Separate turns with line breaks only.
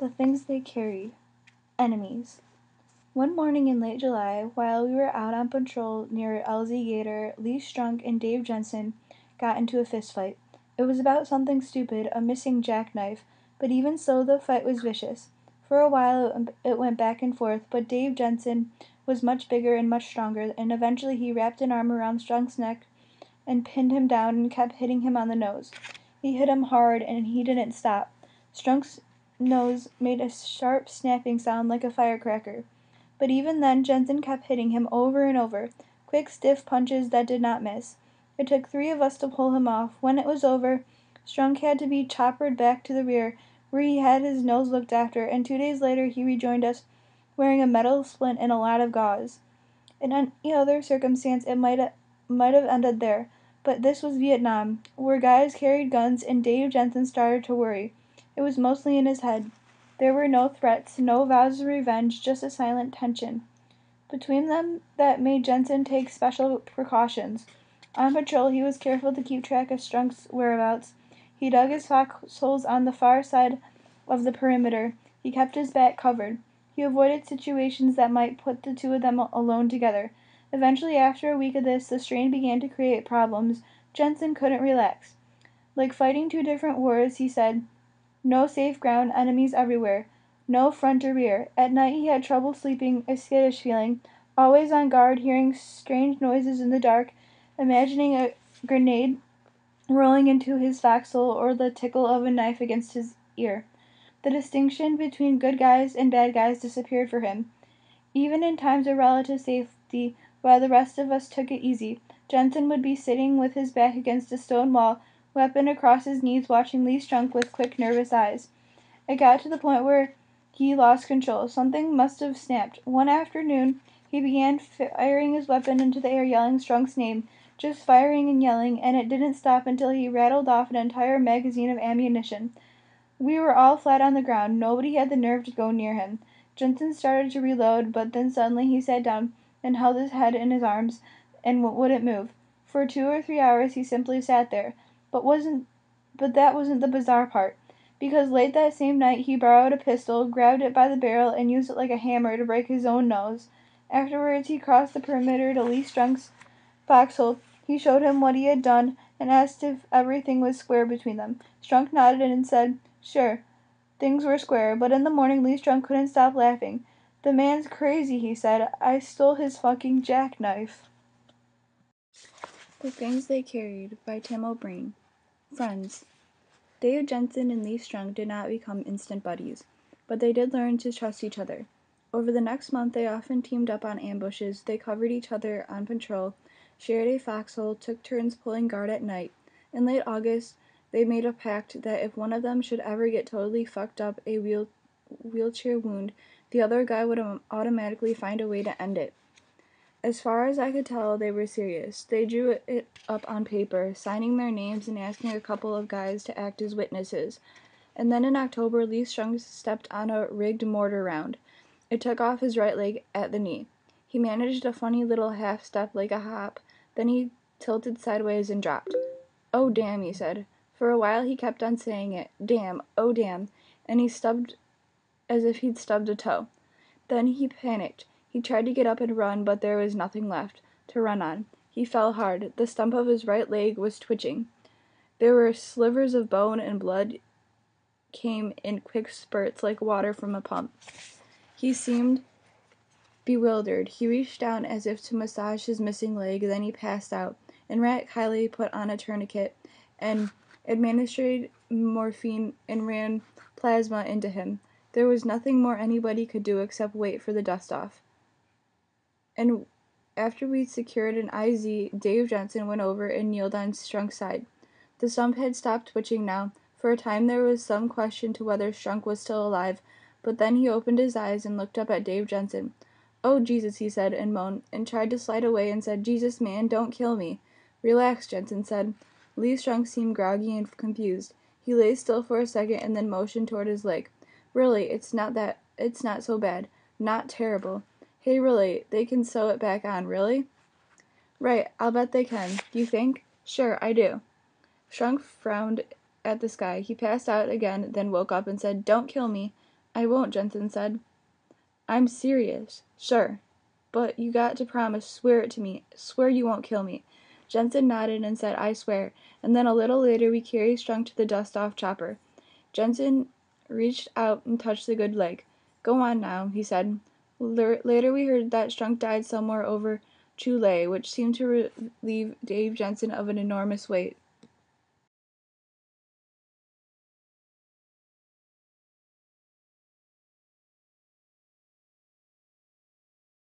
The things they carried. Enemies. One morning in late July, while we were out on patrol near Elsie Gator, Lee Strunk and Dave Jensen got into a fist fight. It was about something stupid, a missing jackknife, but even so the fight was vicious. For a while it went back and forth, but Dave Jensen was much bigger and much stronger, and eventually he wrapped an arm around Strunk's neck and pinned him down and kept hitting him on the nose. He hit him hard, and he didn't stop. Strunk's nose made a sharp snapping sound like a firecracker. But even then Jensen kept hitting him over and over, quick stiff punches that did not miss. It took 3 of us to pull him off. When it was over, Strunk had to be choppered back to the rear, where he had his nose looked after, and 2 days later he rejoined us, wearing a metal splint and a lot of gauze. In any other circumstance it might have ended there, but this was Vietnam, where guys carried guns, and Dave Jensen started to worry. It was mostly in his head. There were no threats, no vows of revenge, just a silent tension between them that made Jensen take special precautions. On patrol, he was careful to keep track of Strunk's whereabouts. He dug his foxholes on the far side of the perimeter. He kept his back covered. He avoided situations that might put the 2 of them alone together. Eventually, after a week of this, the strain began to create problems. Jensen couldn't relax. Like fighting 2 different wars, he said. No safe ground, enemies everywhere. No front or rear. At night he had trouble sleeping, a skittish feeling. Always on guard, hearing strange noises in the dark, imagining a grenade rolling into his foxhole or the tickle of a knife against his ear. The distinction between good guys and bad guys disappeared for him. Even in times of relative safety, while the rest of us took it easy, Jensen would be sitting with his back against a stone wall, weapon across his knees, watching Lee Strunk with quick, nervous eyes. It got to the point where he lost control. Something must have snapped. One afternoon, he began firing his weapon into the air, yelling Strunk's name, just firing and yelling, and it didn't stop until he rattled off an entire magazine of ammunition. We were all flat on the ground. Nobody had the nerve to go near him. Jensen started to reload, but then suddenly he sat down and held his head in his arms and wouldn't move. For 2 or 3 hours he simply sat there. But that wasn't the bizarre part, because late that same night he borrowed a pistol, grabbed it by the barrel, and used it like a hammer to break his own nose. Afterwards he crossed the perimeter to Lee Strunk's foxhole. He showed him what he had done, and asked if everything was square between them. Strunk nodded and said, sure, things were square, but in the morning Lee Strunk couldn't stop laughing. The man's crazy, he said. I stole his fucking jackknife. The Things They Carried by Tim O'Brien. Friends. Dave Jensen and Lee Strunk did not become instant buddies, but they did learn to trust each other. Over the next month they often teamed up on ambushes, they covered each other on patrol, shared a foxhole, took turns pulling guard at night. In late August, they made a pact that if one of them should ever get totally fucked up a wheelchair wound, the other guy would automatically find a way to end it. As far as I could tell, they were serious. They drew it up on paper, signing their names and asking a couple of guys to act as witnesses. And then in October, Lee Strunk stepped on a rigged mortar round. It took off his right leg at the knee. He managed a funny little half step like a hop, then he tilted sideways and dropped. Oh damn, he said. For a while he kept on saying it. Damn, oh damn, and he stubbed as if he'd stubbed a toe. Then he panicked. He tried to get up and run, but there was nothing left to run on. He fell hard. The stump of his right leg was twitching. There were slivers of bone, and blood came in quick spurts like water from a pump. He seemed bewildered. He reached down as if to massage his missing leg, then he passed out, and Rat Kiley put on a tourniquet and administered morphine and ran plasma into him. There was nothing more anybody could do except wait for the dust off. And after we'd secured an IZ, Dave Jensen went over and kneeled on Strunk's side. The stump had stopped twitching now. For a time there was some question to whether Strunk was still alive, but then he opened his eyes and looked up at Dave Jensen. Oh, Jesus, he said, and moaned, and tried to slide away and said, Jesus, man, don't kill me. Relax, Jensen said. Lee Strunk seemed groggy and confused. He lay still for a second and then motioned toward his leg. Really, it's not so bad. Not terrible. Hey, really, they can sew it back on, really? Right, I'll bet they can. Do you think? Sure, I do. Strunk frowned at the sky. He passed out again, then woke up and said, Don't kill me. "I won't," Jensen said. "I'm serious." "Sure. But you got to promise, swear it to me. Swear you won't kill me." Jensen nodded and said, "I swear." And then a little later we carried Strunk to the dust-off chopper. Jensen reached out and touched the good leg. "Go on now," he said. Later we heard that Strunk died somewhere over Chule, which seemed to relieve Dave Jensen of an enormous weight.